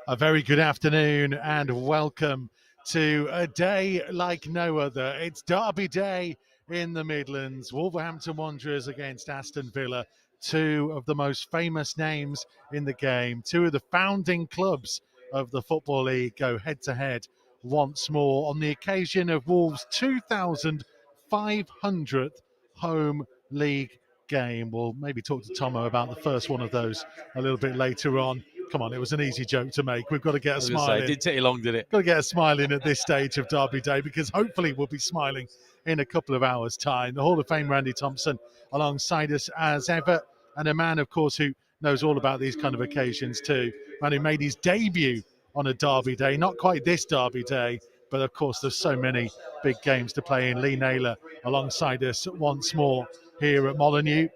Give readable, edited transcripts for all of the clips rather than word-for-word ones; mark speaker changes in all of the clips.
Speaker 1: A very good afternoon and welcome to a day like no other. It's Derby Day in the Midlands. Wolverhampton Wanderers against Aston Villa, two of the most famous names in the game. Two of the founding clubs of the Football League go head to head once more on the occasion of Wolves' 2,500th home league game. We'll maybe talk to Tomo about the first one of those a little bit later on. Come on, it was an easy joke to make. We've got to get a smile in.
Speaker 2: It did take you long, did it?
Speaker 1: Got to get a smile in at this stage of Derby Day because hopefully we'll be smiling in a couple of hours' time. The Hall of Fame Randy Thompson alongside us as ever, and a man, of course, who knows all about these kind of occasions too. Man who made his debut on a Derby Day, not quite this Derby Day, but of course there's so many big games to play in. Lee Naylor alongside us once more here at Molineux.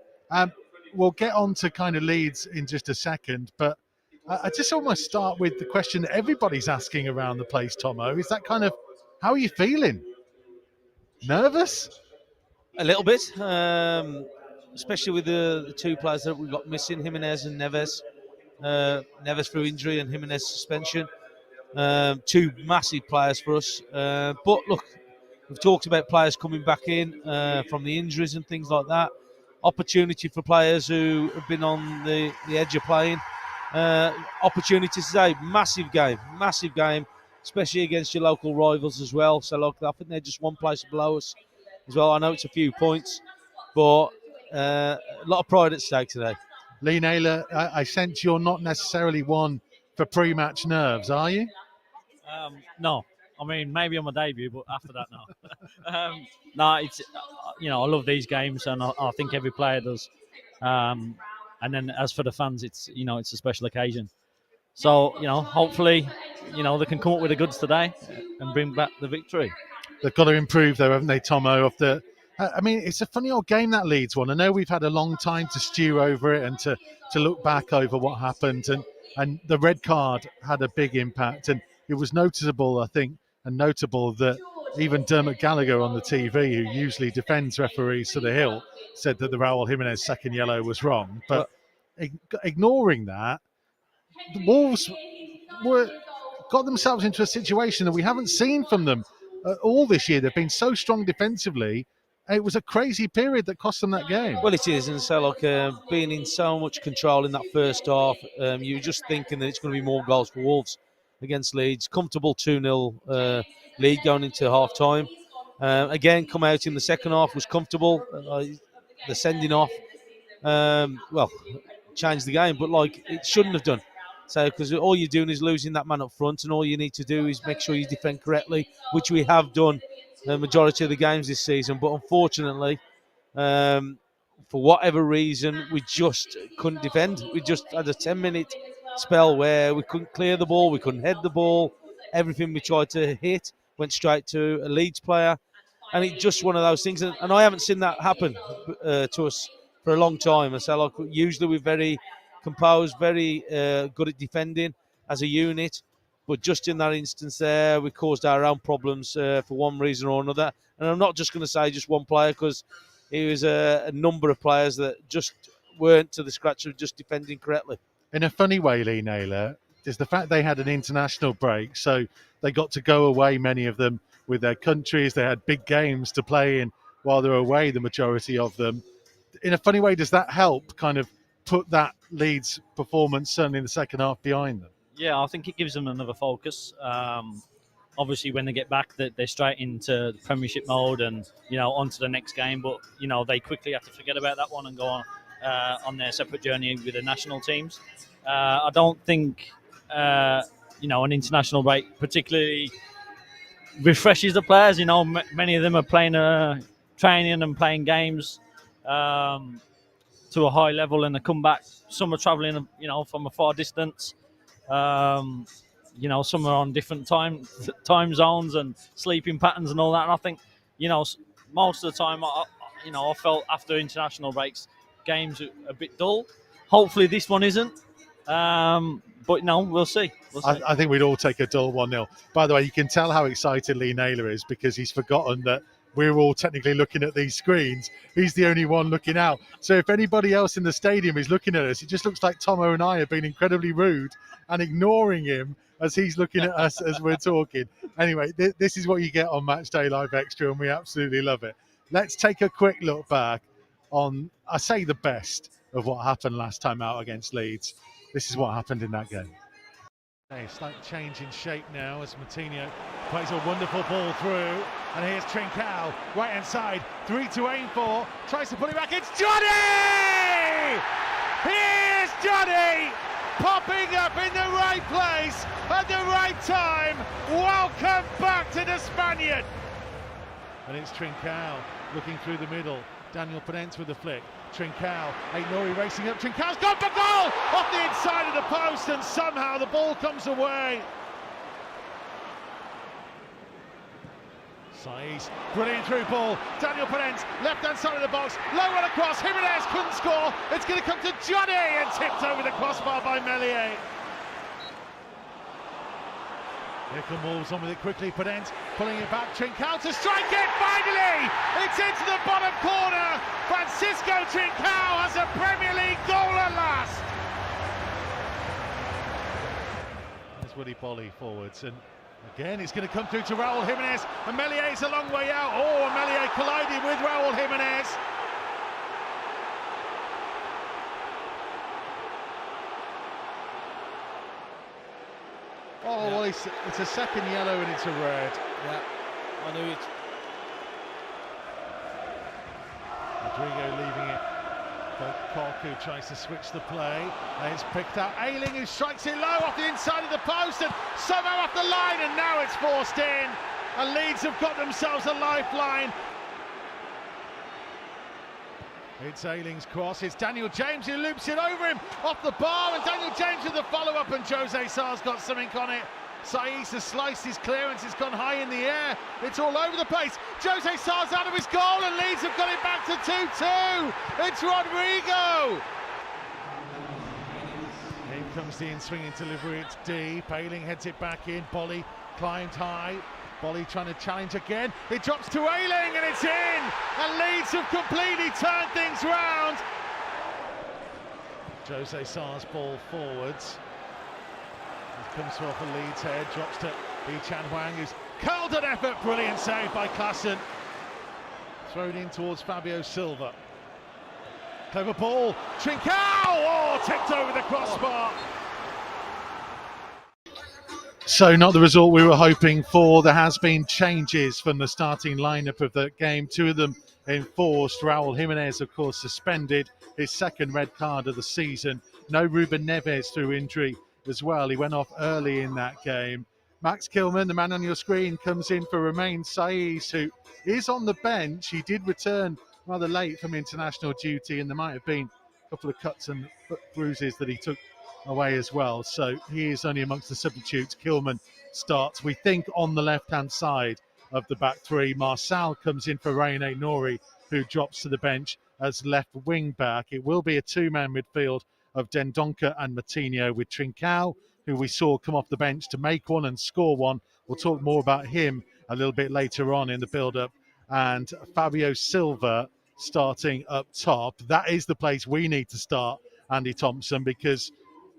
Speaker 1: We'll get on to kind of Leeds in just a second, but I just almost start with the question that everybody's asking around the place, Tomo. Is that kind of, how are you feeling? Nervous?
Speaker 2: A little bit, especially with the two players that we got missing, Jimenez and Neves. Neves through injury and Jimenez suspension. Two massive players for us. But look, we've talked about players coming back in from the injuries and things like that. Opportunity for players who have been on the edge of playing. Opportunities today, massive game, especially against your local rivals as well. So look, I think they're just one place below us as well. I know it's a few points, but a lot of pride at stake today.
Speaker 1: Lee Naylor, I sense you're not necessarily one for pre-match nerves, are you?
Speaker 3: No. I mean, maybe on my debut, but after that, no. No, it's I love these games, and I think every player does. And then as for the fans, it's it's a special occasion. So hopefully, they can come up with the goods today and bring back the victory.
Speaker 1: They've got to improve, though, haven't they, Tomo? I mean, it's a funny old game, that Leeds one. I know we've had a long time to stew over it and to look back over what happened, and the red card had a big impact, and it was noticeable, I think, and notable that even Dermot Gallagher on the TV, who usually defends referees to the hilt, said that the Raúl Jiménez second yellow was wrong. But ignoring that, the Wolves got themselves into a situation that we haven't seen from them all this year. They've been so strong defensively. It was a crazy period that cost them that game.
Speaker 2: Well, it is, and so being in so much control in that first half, you're just thinking that it's going to be more goals for Wolves against Leeds. Comfortable 2-0 lead going into half time. Again, come out in the second half was comfortable. The sending off, changed the game, but it shouldn't have done. So, because all you're doing is losing that man up front, and all you need to do is make sure you defend correctly, which we have done the majority of the games this season. But unfortunately, for whatever reason, we just couldn't defend. We just had a 10-minute spell where we couldn't clear the ball, we couldn't head the ball. Everything we tried to hit went straight to a Leeds player, and it's just one of those things. And I haven't seen that happen to us for a long time. And so, usually we're very composed, very good at defending as a unit. But just in that instance there, we caused our own problems for one reason or another. And I'm not just going to say just one player, because it was a number of players that just weren't to the scratch of just defending correctly.
Speaker 1: In a funny way, Lee Naylor, is the fact they had an international break, so they got to go away, many of them, with their countries. They had big games to play in while they're away, the majority of them. In a funny way, does that help kind of put that Leeds performance, certainly in the second half, behind them?
Speaker 3: Yeah, I think it gives them another focus. Obviously, when they get back, they're straight into Premiership mode and, on to the next game. But, they quickly have to forget about that one and go on their separate journey with the national teams. I don't think, an international break particularly refreshes the players. Many of them are playing training and playing games to a high level, and they come back. Some are travelling, from a far distance. Some are on different time zones and sleeping patterns and all that. And I think, most of the time, I felt after international breaks, games are a bit dull. Hopefully this one isn't. But no, we'll see. I
Speaker 1: think we'd all take a dull 1-0. By the way, you can tell how excited Lee Naylor is because he's forgotten that we're all technically looking at these screens. He's the only one looking out. So if anybody else in the stadium is looking at us, it just looks like Tomo and I have been incredibly rude and ignoring him as he's looking at us as we're talking. Anyway, this is what you get on Matchday Live Extra, and we absolutely love it. Let's take a quick look back on, I say, the best of what happened last time out against Leeds. This is what happened in that game. A slight change in shape now as Martinho plays a wonderful ball through, and here's Trincao, right hand side, 3 to aim for, tries to put it back, it's Johnny! Here's Johnny, popping up in the right place at the right time. Welcome back to the Spaniard. And it's Trincao looking through the middle, Daniel Penance with the flick, Trincao, Aït-Nouri racing up, Trincao's gone for goal! Off the inside of the post, and somehow the ball comes away. Saiz, brilliant through ball, Daniel Penance, left hand side of the box, low one across, Jimenez couldn't score, it's going to come to Johnny, and tipped over the crossbar by Meslier. Here come Wolves on with it quickly, Penance pulling it back, Trincao to strike it, finally! It's into the bottom corner, Francisco Trincao has a Premier League goal at last! There's Willy Bolly forwards, and again it's going to come through to Raúl Jiménez, and Meslier is a long way out, oh, and Meslier collided with Raúl Jiménez. Oh, well, it's a second yellow and it's a red.
Speaker 2: Yeah, I knew it.
Speaker 1: Rodrigo leaving it. Korku tries to switch the play, and it's picked up. Ayling, who strikes it low off the inside of the post, and somehow off the line, and now it's forced in. And Leeds have got themselves a lifeline. It's Ayling's cross, it's Daniel James who loops it over him off the bar, and Daniel James with the follow-up, and Jose Sá's got something on it. Saiz has sliced his clearance, it's gone high in the air, it's all over the place. Jose Sá's out of his goal, and Leeds have got it back to 2-2. It's Rodrigo. In comes the in-swinging delivery, it's deep. Ayling heads it back in, Bolly climbed high. Bolly trying to challenge again, it drops to Ayling and it's in, and Leeds have completely turned things round. Jose Sá's ball forwards, it comes off a Leeds head, drops to Yi-Chan Huang, who's curled an effort, brilliant save by Klassen. Thrown in towards Fabio Silva. Clever ball, Trincao, oh, tipped over the crossbar. So not the result we were hoping for. There has been changes from the starting lineup of the game. 2 of them enforced. Raúl Jiménez, of course, suspended, his second red card of the season. No Ruben Neves through injury as well. He went off early in that game. Max Kilman, the man on your screen, comes in for Romain Saiz, who is on the bench. He did return rather late from international duty, and there might have been a couple of cuts and bruises that he took away as well, so he is only amongst the substitutes. Kilman starts, we think, on the left-hand side of the back three. Marçal comes in for Rayan Aït-Nouri, who drops to the bench as left wing back. It will be a 2-man midfield of Dendoncker and Martinho, with Trincao, who we saw come off the bench to make one and score one. We'll talk more about him a little bit later on in the build-up, and Fabio Silva starting up top. That is the place we need to start, Andy Thompson, because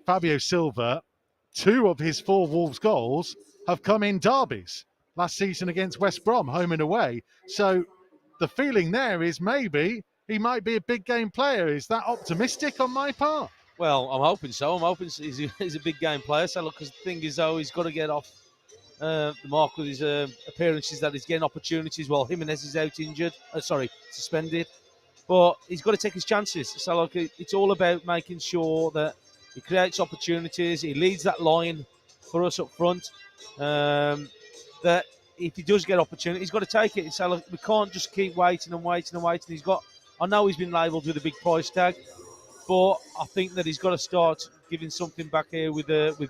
Speaker 1: Fabio Silva, 2 of his 4 Wolves goals have come in derbies. Last season against West Brom, home and away. So the feeling there is maybe he might be a big game player. Is that optimistic on my part?
Speaker 2: Well, I'm hoping so. I'm hoping he's a big game player. So look, because the thing is, though, he's got to get off the mark with his appearances, that he's getting opportunities. Well, Jimenez is out injured. Suspended. But he's got to take his chances. So look, it's all about making sure that he creates opportunities. He leads that line for us up front. That if he does get opportunity, he's got to take it. So look, we can't just keep waiting and waiting and waiting. I know he's been labelled with a big price tag, but I think that he's got to start giving something back here with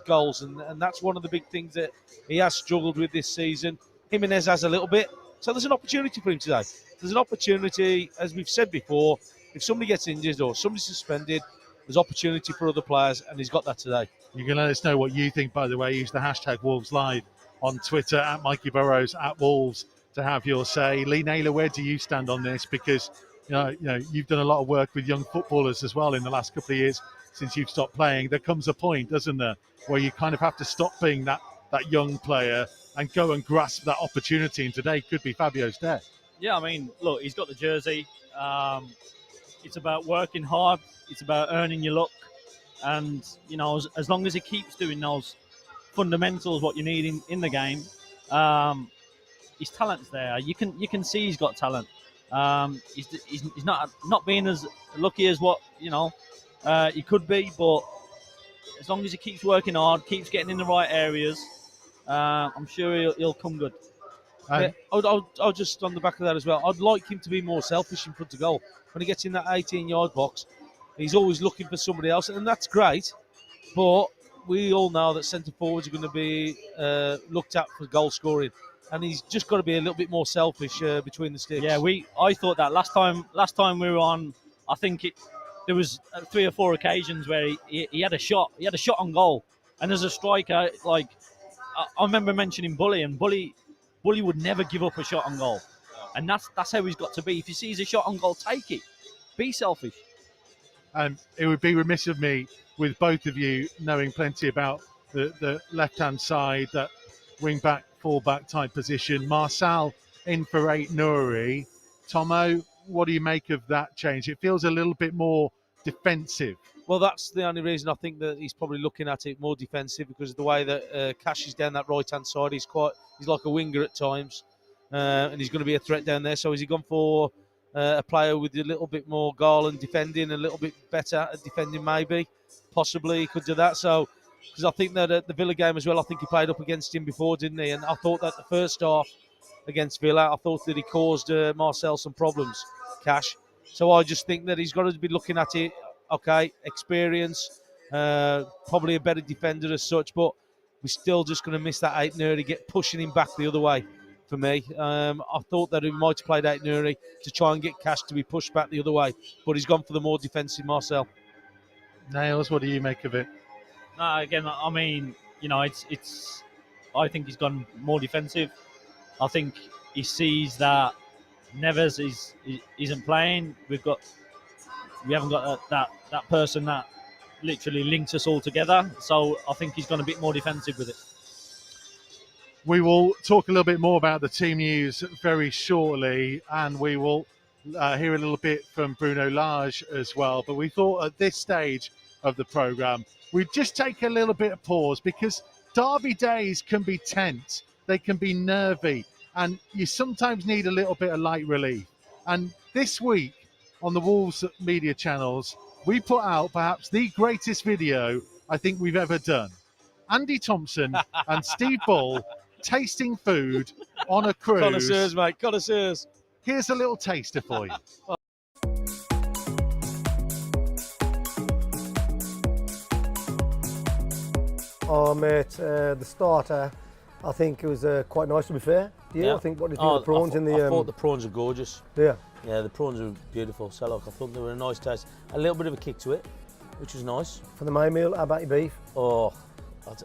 Speaker 2: goals, and that's one of the big things that he has struggled with this season. Jimenez has a little bit, so there's an opportunity for him today. There's an opportunity, as we've said before, if somebody gets injured or somebody's suspended, there's opportunity for other players, and he's got that today.
Speaker 1: You can let us know what you think, by the way. Use the hashtag Wolves Live on Twitter, at Mikey Burrows, at Wolves have your say. Lee Naylor, where do you stand on this? Because you've done a lot of work with young footballers as well in the last couple of years since you've stopped playing. There comes a point, doesn't there, where you kind of have to stop being that young player and go and grasp that opportunity. And today could be Fabio's day.
Speaker 3: Yeah, I mean, look, he's got the jersey. It's about working hard. It's about earning your luck. And, as long as he keeps doing those fundamentals, what you need in the game, his talent's there. You can see he's got talent. He's not being as lucky as what, he could be. But as long as he keeps working hard, keeps getting in the right areas, I'm sure he'll come good. I'll just on the back of that as well. I'd like him to be more selfish in front of goal. When he gets in that 18-yard box, he's always looking for somebody else, and that's great. But we all know that centre forwards are going to be looked at for goal scoring, and he's just got to be a little bit more selfish between the sticks.
Speaker 2: Yeah,
Speaker 3: I thought that last time we were on. I think there was 3 or 4 occasions where he had a shot. He had a shot on goal, and as a striker, like I remember mentioning Bully, and Bully would never give up a shot on goal. And that's how he's got to be. If he sees a shot on goal, take it. Be selfish.
Speaker 1: It would be remiss of me, with both of you knowing plenty about the left-hand side, that wing-back, full-back type position. Marçal in for Ait-Nouri. Tomo, what do you make of that change? It feels a little bit more defensive.
Speaker 2: Well, that's the only reason I think that he's probably looking at it more defensive, because of the way that Cash is down that right-hand side. He's like a winger at times, and he's going to be a threat down there. So has he gone for a player with a little bit more goal and defending, a little bit better at defending maybe? Possibly he could do that. So, because I think that at the Villa game as well, I think he played up against him before, didn't he? And I thought that the first half against Villa, I thought that he caused Marcel some problems, Cash. So I just think that he's got to be looking at it. Okay, experience, probably a better defender as such, but we're still just going to miss that Ait-Nouri, get pushing him back the other way for me. I thought that he might have played Ait-Nouri to try and get Cash to be pushed back the other way, but he's gone for the more defensive Marcel.
Speaker 1: Nails, what do you make of it?
Speaker 3: Again, I mean, it's. I think he's gone more defensive. I think he sees that Neves isn't playing. We haven't got that person that literally links us all together. So I think he's gone a bit more defensive with it.
Speaker 1: We will talk a little bit more about the team news very shortly, and we will hear a little bit from Bruno Lage as well. But we thought at this stage of the programme, we'd just take a little bit of pause, because derby days can be tense, they can be nervy, and you sometimes need a little bit of light relief. And this week on the Wolves media channels, we put out perhaps the greatest video I think we've ever done. Andy Thompson and Steve Bull tasting food on a cruise.
Speaker 2: Connoisseurs, mate, connoisseurs.
Speaker 1: Here's a little taster for you.
Speaker 4: Oh, mate, the starter, I think it was quite nice, to be fair. Yeah. I think, what do you think of the prawns in the...
Speaker 2: I thought the prawns are gorgeous.
Speaker 4: Yeah.
Speaker 2: Yeah, the prawns are beautiful. So, look, I thought they were a nice taste. A little bit of a kick to it, which was nice.
Speaker 4: For the main meal, how about your beef?
Speaker 2: Oh, I've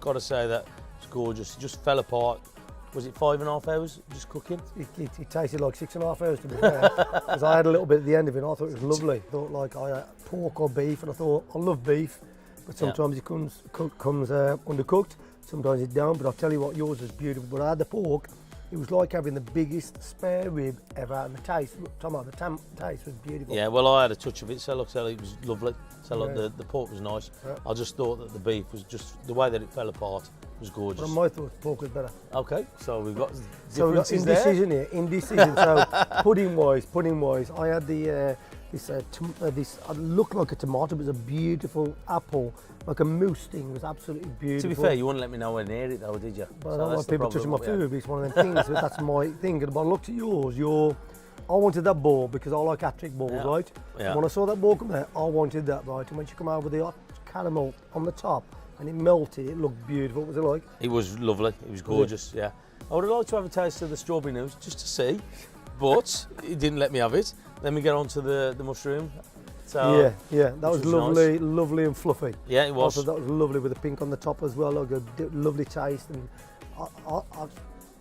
Speaker 2: got to say that it's gorgeous. It just fell apart. Was it 5.5 hours just cooking?
Speaker 4: It tasted like 6.5 hours, to be fair. Because I had a little bit at the end of it, and I thought it was lovely. I thought, like, I had pork or beef, and I thought, I love beef, but sometimes it comes undercooked, sometimes it don't. But I'll tell you what, yours is beautiful. But I had the pork. It was like having the biggest spare rib ever, and the taste, the taste was beautiful.
Speaker 2: Yeah, well, I had a touch of it, so look, it was lovely. So look, the pork was nice. Yeah. I just thought that the beef was just, the way that it fell apart was gorgeous.
Speaker 4: But my thought, pork was better.
Speaker 2: Okay, so we've got differences
Speaker 4: indecision here, indecision. So pudding wise, I had this looked like a tomato, but it was a beautiful apple, like a moose thing. It was absolutely beautiful.
Speaker 2: To be fair, you wouldn't let me know where near it though, did you?
Speaker 4: But I don't want people touching my food, but it's one of them things. That's my thing. But I looked at yours, I wanted that ball because I like hat-trick balls, right? Yeah. When I saw that ball come there, I wanted that, right? And when she came out with the hot caramel on the top and it melted, it looked beautiful. What was it like?
Speaker 2: It was lovely. It was gorgeous, yeah. I would have liked to have a taste of the strawberry news just to see, but he didn't let me have it. Then we get on to the mushroom. So,
Speaker 4: yeah, that was lovely,
Speaker 2: nice.
Speaker 4: Lovely and fluffy.
Speaker 2: Yeah, it was.
Speaker 4: Also, that was lovely with the pink on the top as well, like a lovely taste. And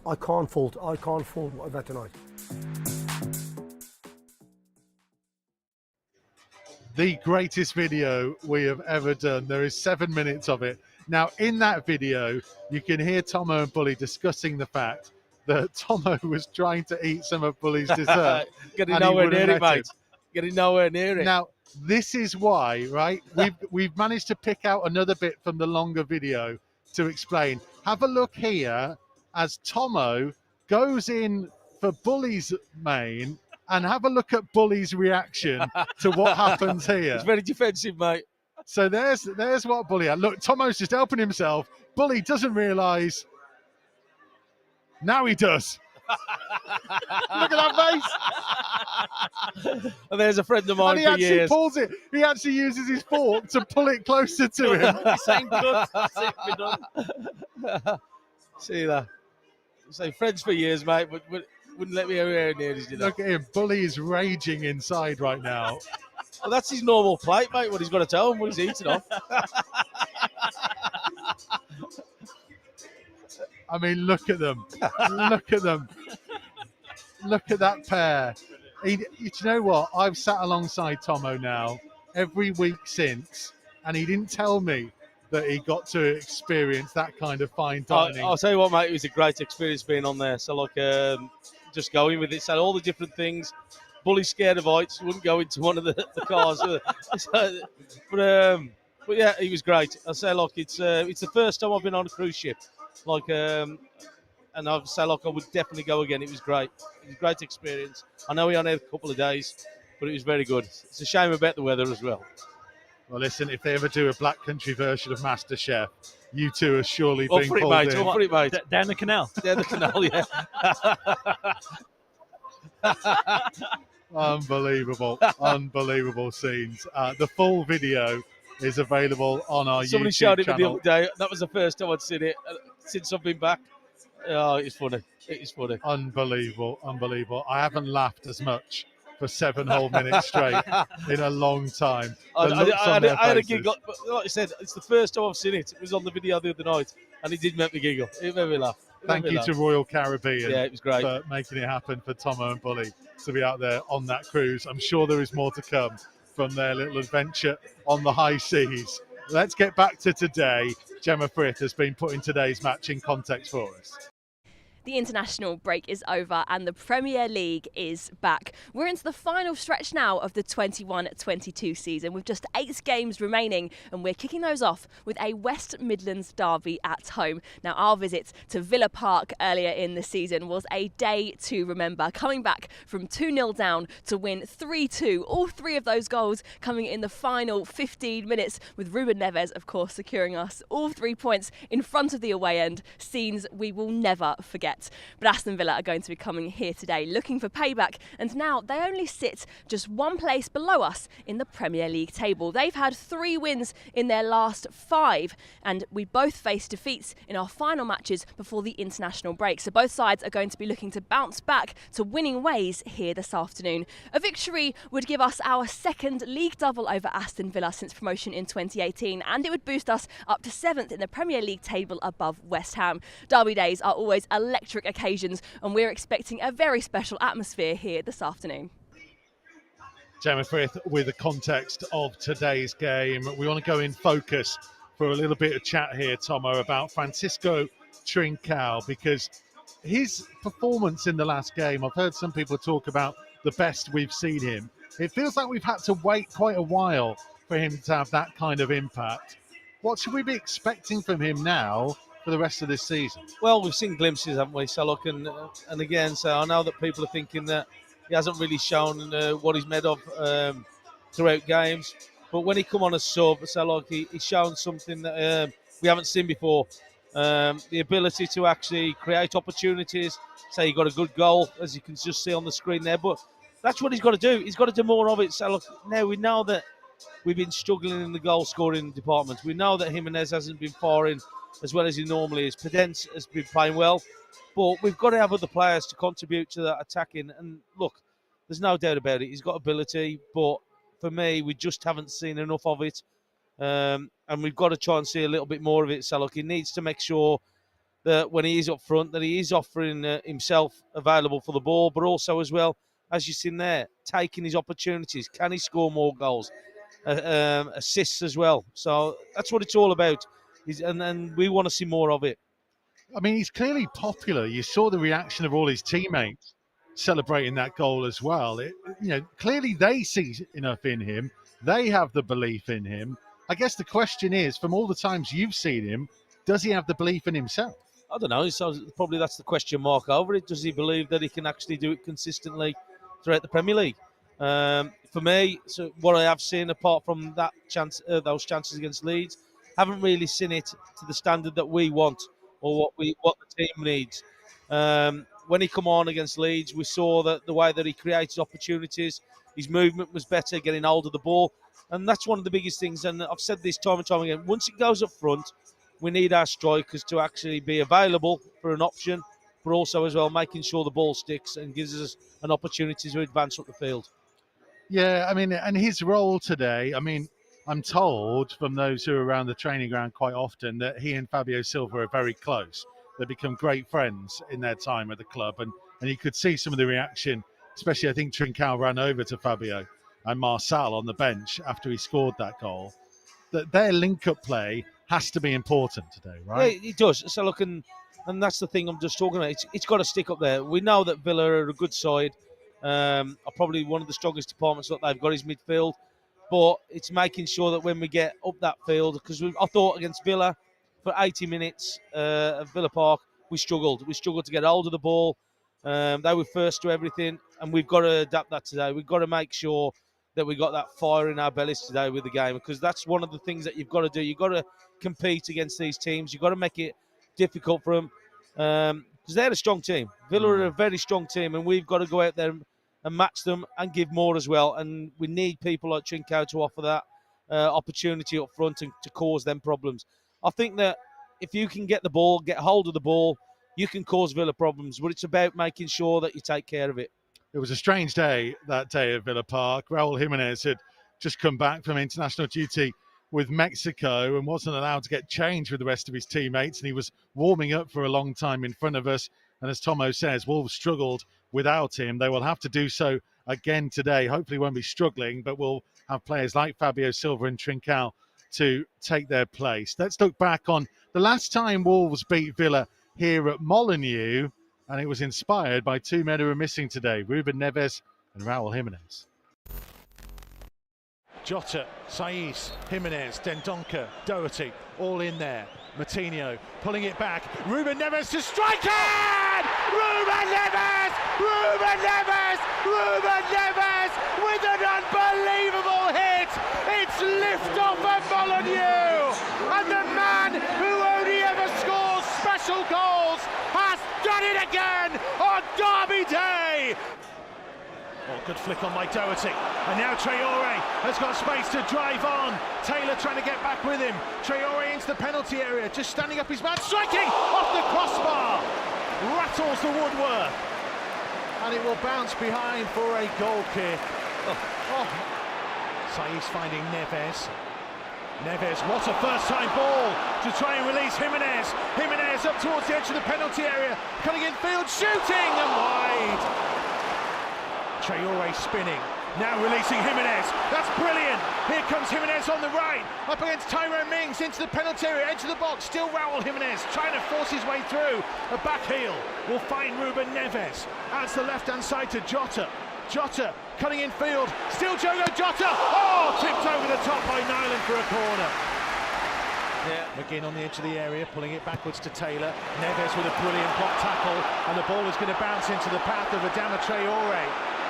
Speaker 4: I can't fault what I've had tonight.
Speaker 1: The greatest video we have ever done. There is 7 minutes of it. Now, in that video, you can hear Tomo and Bully discussing the fact that Tomo was trying to eat some of Bully's dessert.
Speaker 2: Getting
Speaker 1: and he
Speaker 2: nowhere
Speaker 1: wouldn't
Speaker 2: near it,
Speaker 1: let him.
Speaker 2: mate. Getting nowhere near it.
Speaker 1: Now, this is why, right? We've managed to pick out another bit from the longer video to explain. Have a look here as Tomo goes in for Bully's main, and have a look at Bully's reaction to what happens here.
Speaker 2: It's very defensive, mate.
Speaker 1: So there's what Bully had. Look, Tomo's just helping himself. Bully doesn't realise. Now he does. Look at that face.
Speaker 2: And there's a friend of mine
Speaker 1: And he
Speaker 2: for
Speaker 1: actually
Speaker 2: years.
Speaker 1: pulls it. He actually uses his fork to pull it closer to him.
Speaker 3: He's saying good. Be done.
Speaker 2: See that? So friends for years, mate, but wouldn't let me anywhere near his dinner.
Speaker 1: Look at him. Bully is raging inside right now.
Speaker 2: Well, that's his normal plate, mate. What he's got to tell him, what he's eating off.
Speaker 1: I mean, look at them. Look at them. Look at that pair. Do you know what? I've sat alongside Tomo now every week since, and he didn't tell me that he got to experience that kind of fine dining.
Speaker 2: I'll tell you what, mate. It was a great experience being on there. So, like, just going with it. So, all the different things. Bully's scared of heights. Wouldn't go into one of the cars. But yeah, it was great. I say, like, it's the first time I've been on a cruise ship. Like, and I'd say, like, I would definitely go again. It was great. It was a great experience. I know we only had a couple of days, but it was very good. It's a shame about the weather as well.
Speaker 1: Well, listen, if they ever do a Black Country version of MasterChef, you two are surely
Speaker 2: Up
Speaker 1: being
Speaker 2: for it,
Speaker 1: pulled
Speaker 2: mate.
Speaker 1: in.
Speaker 2: Up for it, mate.
Speaker 3: Down the canal.
Speaker 2: Down the canal, yeah.
Speaker 1: Unbelievable, unbelievable scenes. The full video is available on our
Speaker 2: Somebody
Speaker 1: YouTube
Speaker 2: showed it me the
Speaker 1: channel.
Speaker 2: other day. That was the first time I'd seen it since I've been back. Oh, it's funny. It is funny.
Speaker 1: Unbelievable, unbelievable. I haven't laughed as much for 7 whole minutes straight in a long time.
Speaker 2: I had a
Speaker 1: faces.
Speaker 2: giggle. But like I said, it's the first time I've seen it. It was on the video the other night, and it did make me giggle. It made me laugh.
Speaker 1: Thank you to Royal Caribbean
Speaker 2: Yeah, it was great.
Speaker 1: for making it happen for Tomo and Bully to be out there on that cruise. I'm sure there is more to come from their little adventure on the high seas. Let's get back to today. Gemma Frith has been putting today's match in context for us.
Speaker 5: The international break is over and the Premier League is back. We're into the final stretch now of the 21-22 season with just 8 games remaining, and we're kicking those off with a West Midlands derby at home. Now, our visit to Villa Park earlier in the season was a day to remember, coming back from 2-0 down to win 3-2. All 3 of those goals coming in the final 15 minutes, with Ruben Neves, of course, securing us all 3 points in front of the away end. Scenes we will never forget. But Aston Villa are going to be coming here today looking for payback, and now they only sit just 1 place below us in the Premier League table. They've had 3 wins in their last 5, and we both face defeats in our final matches before the international break. So both sides are going to be looking to bounce back to winning ways here this afternoon. A victory would give us our 2nd league double over Aston Villa since promotion in 2018, and it would boost us up to 7th in the Premier League table above West Ham. Derby days are always electric occasions, and we're expecting a very special atmosphere here this afternoon.
Speaker 1: Gemma Frith with the context of today's game. We want to go in focus for a little bit of chat here, Tomo, about Francisco Trincao, because his performance in the last game, I've heard some people talk about the best we've seen him. It feels like we've had to wait quite a while for him to have that kind of impact. What should we be expecting from him now for the rest of this season?
Speaker 2: Well, we've seen glimpses, haven't we? So look, and again, so I know that people are thinking that he hasn't really shown what he's made of throughout games. But when he come on as sub, so like he's shown something that we haven't seen before. The ability to actually create opportunities. Say he got a good goal, as you can just see on the screen there. But that's what he's got to do. He's got to do more of it. So look, now we know that we've been struggling in the goal scoring department. We know that Jimenez hasn't been firing as well as he normally is. Pedence has been playing well, but we've got to have other players to contribute to that attacking. And look, there's no doubt about it. He's got ability, but for me, we just haven't seen enough of it. And we've got to try and see a little bit more of it. So look, he needs to make sure that when he is up front, that he is offering himself available for the ball, but also as well, as you've seen there, taking his opportunities. Can he score more goals? Assists as well. So that's what it's all about. And we want to see more of it.
Speaker 1: I mean, he's clearly popular. You saw the reaction of all his teammates celebrating that goal as well. Clearly they see enough in him. They have the belief in him. I guess the question is, from all the times you've seen him, does he have the belief in himself?
Speaker 2: I don't know. So probably that's the question mark over it. Does he believe that he can actually do it consistently throughout the Premier League? For me, so what I have seen, apart from that chance, those chances against Leeds, haven't really seen it to the standard that we want or what the team needs. When he come on against Leeds, we saw that the way that he created opportunities, his movement was better, getting hold of the ball, and that's one of the biggest things. And I've said this time and time again. Once it goes up front, we need our strikers to actually be available for an option, but also as well making sure the ball sticks and gives us an opportunity to advance up the field.
Speaker 1: Yeah, I mean, and his role today, I mean, I'm told from those who are around the training ground quite often that he and Fabio Silva are very close. They become great friends in their time at the club, and you could see some of the reaction, especially I think Trincao ran over to Fabio and Marçal on the bench after he scored that goal. That their link-up play has to be important today, right?
Speaker 2: Yeah, it does. So look, and that's the thing I'm just talking about. It's got to stick up there. We know that Villa are a good side. Are probably one of the strongest departments that they've got is midfield. But it's making sure that when we get up that field, because I thought against Villa for 80 minutes at Villa Park, we struggled. We struggled to get hold of the ball. They were first to everything, and we've got to adapt that today. We've got to make sure that we got that fire in our bellies today with the game, because that's one of the things that you've got to do. You've got to compete against these teams. You've got to make it difficult for them, because they're a strong team. Villa are a very strong team, and we've got to go out there and match them and give more as well. And we need people like Trincao to offer that opportunity up front and to cause them problems. I think that if you can get the ball, get hold of the ball, you can cause Villa problems, but it's about making sure that you take care of it.
Speaker 1: It was a strange day that day at Villa Park. Raul Jimenez had just come back from international duty with Mexico and wasn't allowed to get changed with the rest of his teammates, and he was warming up for a long time in front of us. And as Tomo says, Wolves struggled without him. They will have to do so again today. Hopefully won't be struggling, but we'll have players like Fabio Silva and Trincao to take their place. Let's look back on the last time Wolves beat Villa here at Molineux, and it was inspired by two men who are missing today, Ruben Neves and Raul Jimenez. Jota, Saiz, Jimenez, Dendoncker, Doherty, all in there. Martinho pulling it back. Ruben Neves to strike it! Ruben Neves! Ruben Neves! Ruben Neves with an unbelievable hit! It's lift-off at Molineux! And the man who only ever scores special goals has done it again on Derby Day! Oh, good flick on by Doherty, and now Traore has got space to drive on. Taylor trying to get back with him. Traore into the penalty area, just standing up his man, striking off the crossbar, rattles the woodwork, and it will bounce behind for a goal kick. Saiz finding Neves. Neves, what a first-time ball to try and release Jimenez. Jimenez up towards the edge of the penalty area, cutting in field, shooting and wide. Traore spinning, now releasing Jimenez. That's brilliant. Here comes Jimenez on the right, up against Tyrone Mings into the penalty area, edge of the box. Still Raul Jimenez trying to force his way through. A back heel will find Ruben Neves. Adds the left-hand side to Jota. Jota cutting in field. Still Diogo Jota. Oh, tipped over the top by Nyland for a corner. Yeah. McGinn on the edge of the area, pulling it backwards to Taylor. Neves with a brilliant block tackle, and the ball is going to bounce into the path of Adama Traore.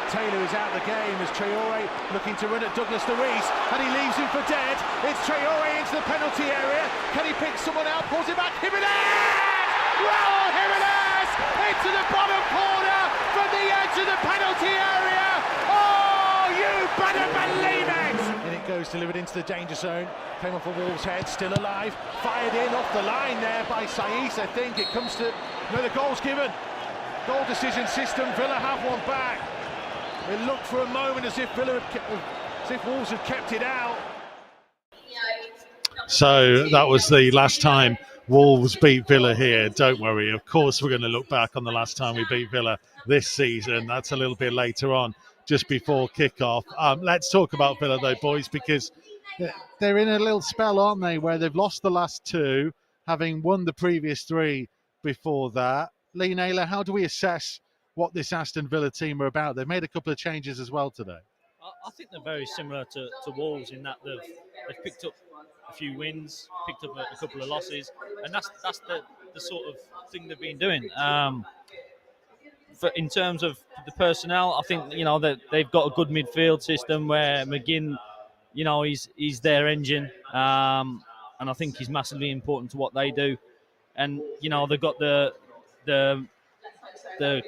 Speaker 1: Taylor is out of the game as Traore looking to run at Douglas Luiz, and he leaves him for dead. It's Traore into the penalty area. Can he pick someone out? Pulls it back. Jimenez! Raul Jimenez! Into the bottom corner from the edge of the penalty area. Oh, you better believe it! And it goes delivered into the danger zone. Came off a Wolves' head, still alive. Fired in off the line there by Saiz, I think. It comes to... No, the goal's given. Goal decision system. Villa have one back. It looked for a moment as if Wolves had kept it out. So that was the last time Wolves beat Villa here. Don't worry. Of course, we're going to look back on the last time we beat Villa this season. That's a little bit later on, just before kickoff. Let's talk about Villa, though, boys, because they're in a little spell, aren't they, where they've lost the last two, having won the previous three before that. Lee Naylor, how do we assess what this Aston Villa team are about? They've made a couple of changes as well today.
Speaker 3: I think they're very similar to Wolves in that they've picked up a few wins, picked up a couple of losses, and that's the sort of thing they've been doing. In terms of the personnel, I think that they've got a good midfield system where McGinn, he's their engine, and I think he's massively important to what they do. And they've got the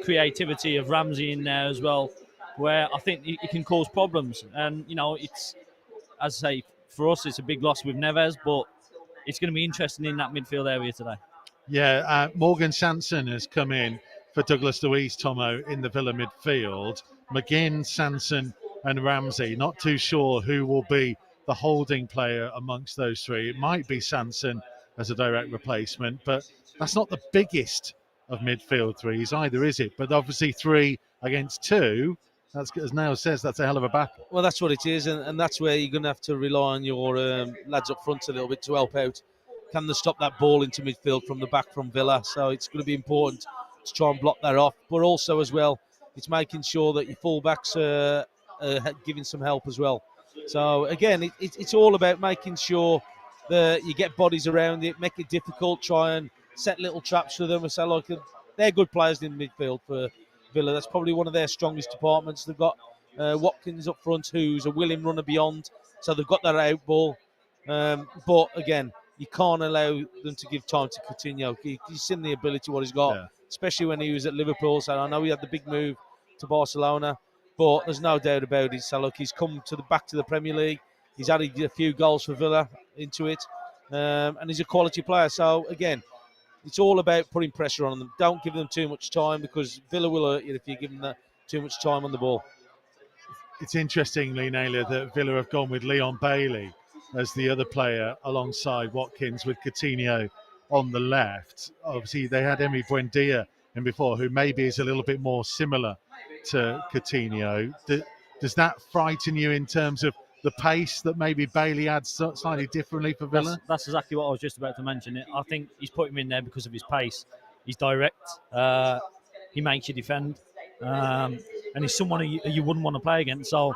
Speaker 3: creativity of Ramsey in there as well, where I think it can cause problems. And it's, as I say, for us, it's a big loss with Neves, but it's going to be interesting in that midfield area today.
Speaker 1: Yeah, Morgan Sanson has come in for Douglas Luiz, Tomo, in the Villa midfield. McGinn, Sanson and Ramsey. Not too sure who will be the holding player amongst those three. It might be Sanson as a direct replacement, but that's not the biggest of midfield threes either, is it? But obviously 3 against 2, that's, as Niall says, that's a hell of a battle.
Speaker 2: Well, that's what it is, and that's where you're going to have to rely on your lads up front a little bit to help out. Can they stop that ball into midfield from the back from Villa? So it's going to be important to try and block that off. But also as well, it's making sure that your fullbacks are giving some help as well. So again, it's all about making sure that you get bodies around it, make it difficult, try and set little traps for them. So like they're good players in midfield for Villa. That's probably one of their strongest departments. They've got Watkins up front, who's a willing runner beyond. So they've got that out ball. But again, you can't allow them to give time to Coutinho. He's seen the ability what he's got, especially when he was at Liverpool. So I know he had the big move to Barcelona, but there's no doubt about it. So look, he's come back to the Premier League. He's added a few goals for Villa into it, and he's a quality player. So again, it's all about putting pressure on them. Don't give them too much time, because Villa will hurt you if you give them too much time on the ball.
Speaker 1: It's interesting, Lee Naylor, that Villa have gone with Leon Bailey as the other player alongside Watkins, with Coutinho on the left. Obviously, they had Emi Buendia in before, who maybe is a little bit more similar to Coutinho. Does that frighten you in terms of the pace that maybe Bailey adds slightly differently for Villa?
Speaker 3: That's exactly what I was just about to mention. I think he's put him in there because of his pace. He's direct. He makes you defend. And he's someone who you wouldn't want to play against. So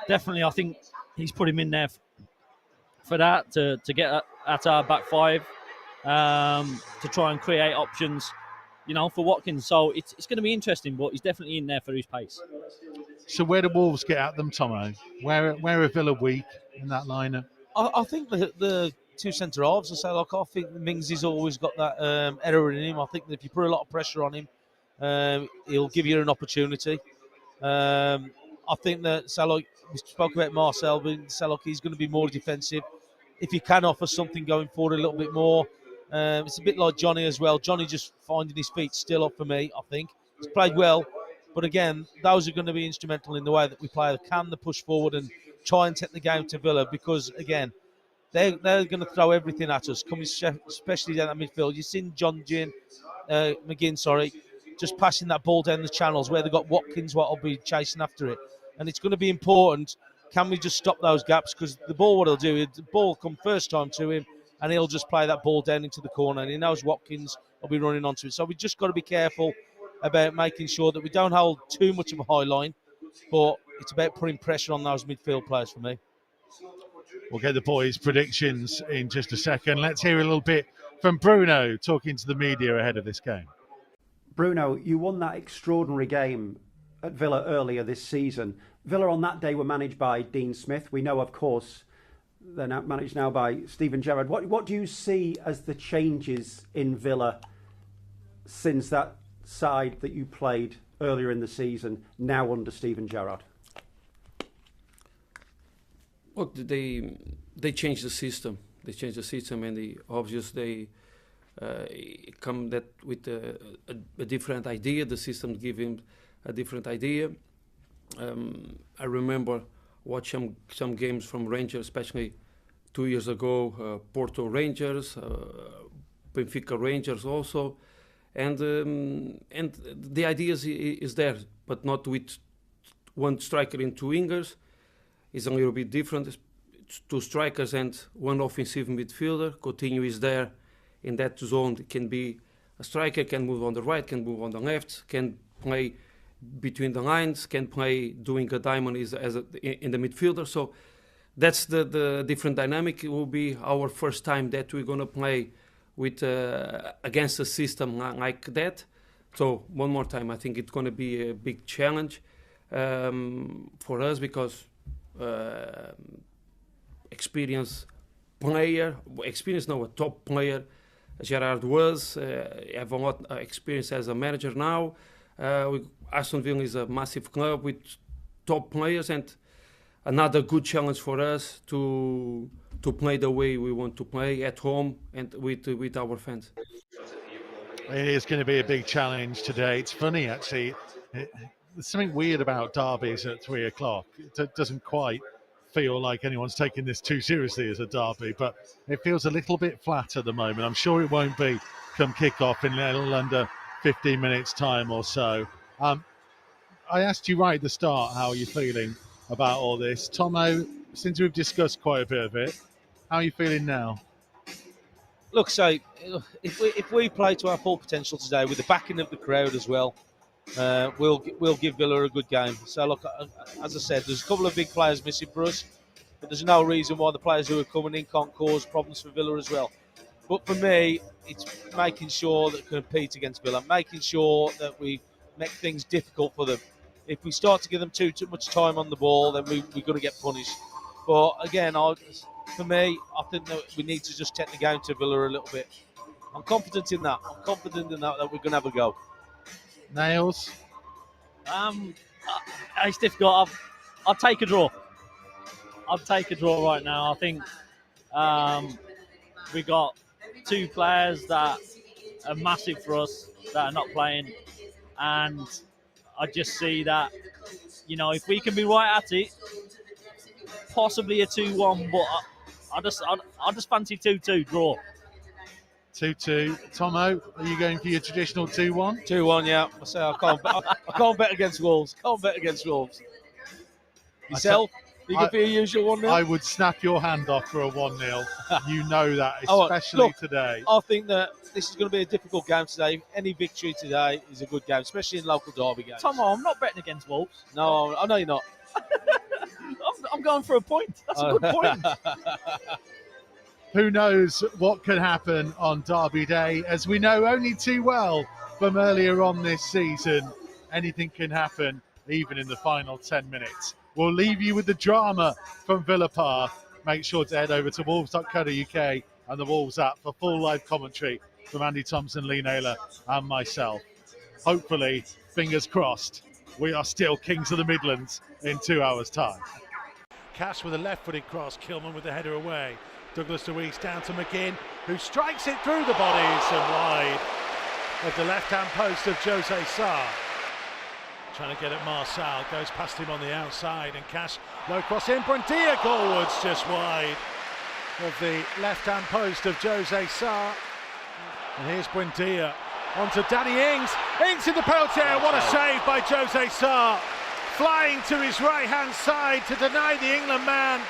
Speaker 3: definitely, I think he's put him in there for that, to get at our back five, to try and create options, for Watkins. So it's going to be interesting, but he's definitely in there for his pace.
Speaker 1: So where do Wolves get at them, Tomo? Where are Villa weak in that lineup?
Speaker 2: I think the two centre halves. I think Mings has always got that error in him. I think that if you put a lot of pressure on him, he'll give you an opportunity. I think that we spoke about Marcel, but he's going to be more defensive. If you can offer something going forward a little bit more, it's a bit like Johnny as well. Johnny just finding his feet still up for me, I think. He's played well, but again, those are going to be instrumental in the way that we play. Can they push forward and try and take the game to Villa? Because again, they're going to throw everything at us, especially down that midfield. You've seen McGinn, just passing that ball down the channels where they've got Watkins, what will be chasing after it. And it's going to be important. Can we just stop those gaps? Because the ball, what he'll do, the ball will come first time to him, and he'll just play that ball down into the corner, and he knows Watkins will be running onto it. So we've just got to be careful about making sure that we don't hold too much of a high line, but it's about putting pressure on those midfield players for me.
Speaker 1: We'll get the boys' predictions in just a second. Let's hear a little bit from Bruno talking to the media ahead of this game.
Speaker 6: Bruno, you won that extraordinary game at Villa earlier this season. Villa on that day were managed by Dean Smith. We know, of course, they're now managed now by Steven Gerrard. What do you see as the changes in Villa since that side that you played earlier in the season, now under Steven Gerrard?
Speaker 7: Look, they changed the system. They changed the system, and they come that with a different idea. The system give him a different idea. I remember watching some games from Rangers, especially 2 years ago, Porto Rangers, Benfica Rangers also, and the idea is there, but not with one striker and two wingers. It's a little bit different. It's two strikers and one offensive midfielder. Coutinho is there in that zone. It can be a striker, can move on the right, can move on the left, can play between the lines, can play doing a diamond in the midfielder. So that's the different dynamic. It will be our first time that we're going to play with against a system like that. So one more time, I think it's going to be a big challenge for us, because a top player, Gerard was, have a lot of experience as a manager now. Aston Villa is a massive club with top players, and another good challenge for us to play the way we want to play at home and with our fans.
Speaker 1: It is going to be a big challenge today. It's funny, actually. There's something weird about derbies at 3 o'clock. It doesn't quite feel like anyone's taking this too seriously as a derby, but it feels a little bit flat at the moment. I'm sure it won't be come kick-off in a little under 15 minutes time or so. I asked you right at the start, how are you feeling about all this? Tomo, since we've discussed quite a bit of it, how are you feeling now?
Speaker 2: Look, so if we play to our full potential today with the backing of the crowd as well, we'll give Villa a good game. So look, as I said, there's a couple of big players missing for us, but there's no reason why the players who are coming in can't cause problems for Villa as well. But for me, it's making sure that we compete against Villa, making sure that we make things difficult for them. If we start to give them too much time on the ball, then we're going to get punished. But again, for me, I think that we need to just take the game to Villa a little bit. I'm confident in that. That we're going to have a go.
Speaker 1: Nails?
Speaker 3: It's difficult. I'll take a draw. I'll take a draw right now. I think we got two players that are massive for us that are not playing, and I just see that, if we can be right at it, possibly a 2-1, but I just fancy 2-2 draw.
Speaker 1: 2-2. Tomo, are you going for your traditional 2-1?
Speaker 2: 2-1, yeah. I say I can't bet against Wolves. Yourself? You can be a usual 1-0?
Speaker 1: I would snap your hand off for a 1-0. You know that, especially today.
Speaker 2: I think that this is going to be a difficult game today. Any victory today is a good game, especially in local derby games.
Speaker 3: Tomo, I'm not betting against Wolves.
Speaker 2: No, I know you're not.
Speaker 3: I'm going for a point. That's a good point.
Speaker 1: Who knows what can happen on Derby Day? As we know only too well from earlier on this season, anything can happen, even in the final 10 minutes. We'll leave you with the drama from Villa Park. Make sure to head over to wolves.co.uk and the Wolves app for full live commentary from Andy Thompson, Lee Naylor and myself. Hopefully, fingers crossed, we are still kings of the Midlands in 2 hours' time.
Speaker 8: Cash with a left-footed cross, Kilman with the header away. Douglas Luiz down to McGinn, who strikes it through the bodies and wide at the left-hand post of Jose Sarr. Trying to get at Marçal, goes past him on the outside, and Cash, low cross in, Buendia goalwards just wide of the left-hand post of Jose Sarr. And here's Buendia onto Danny Ings. Ings in the penalty area, what a save by Jose Sarr. Flying to his right-hand side to deny the England man.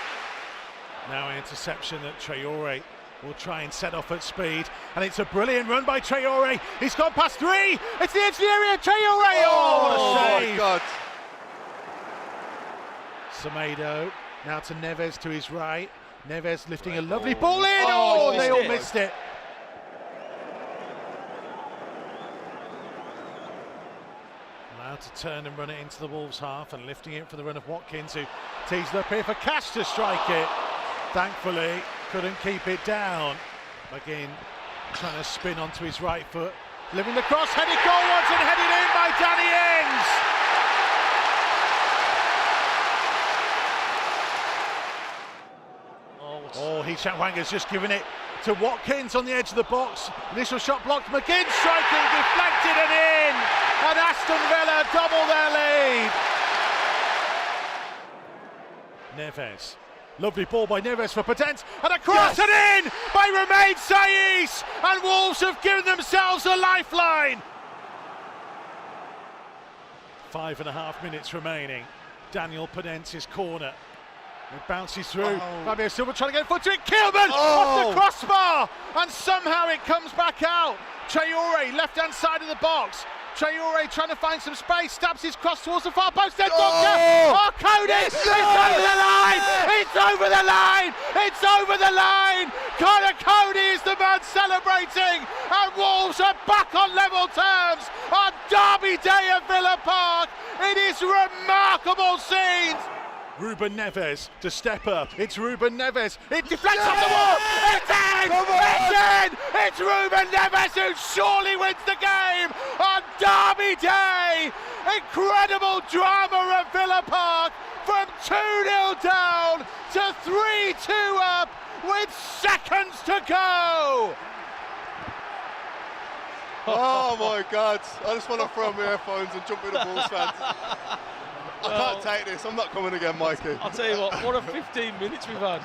Speaker 8: Now an interception that Traore will try and set off at speed, and it's a brilliant run by Traore. He's gone past three. It's the edge of the area. Traore. Oh, what a save!
Speaker 9: God.
Speaker 8: Semedo now to Neves to his right. Neves lifting a lovely ball in. Oh, they all missed it. Allowed to turn and run it into the Wolves half, and lifting it for the run of Watkins, who tees it up here for Cash to strike it. Thankfully, couldn't keep it down. McGinn trying to spin onto his right foot, living the cross, headed goalwards and headed in by Danny Ings. Oh, Hisham Wanger's just given it to Watkins on the edge of the box. Initial shot blocked, McGinn striking, deflected and in. And Aston Villa double their lead. Neves Lovely ball by Neves for Potence, and a cross and in by Romain Saiss, and Wolves have given themselves a lifeline. 5.5 minutes remaining. Daniel Podence's corner. It bounces through. Fabio Silva trying to get a foot to it. Kilman off the crossbar, and somehow it comes back out. Traore, left-hand side of the box. Traore trying to find some space, stabs his cross towards the far post. Then Cody! It's over the line! It's over the line! It's over the line! Connor Cody is the man celebrating, and Wolves are back on level terms on Derby Day at Villa Park. It is remarkable scenes. Ruben Neves to step up. It's Ruben Neves. It deflects off the wall. It's in! It's in! It's Ruben Neves who surely wins the game on Derby Day. Incredible drama at Villa Park from 2-0 down to 3-2 up with seconds to go.
Speaker 9: Oh my God! I just want to throw my earphones and jump in the Bulls fans. I can't take this. I'm not coming again, Mikey.
Speaker 2: I'll tell you what a 15 minutes we've had.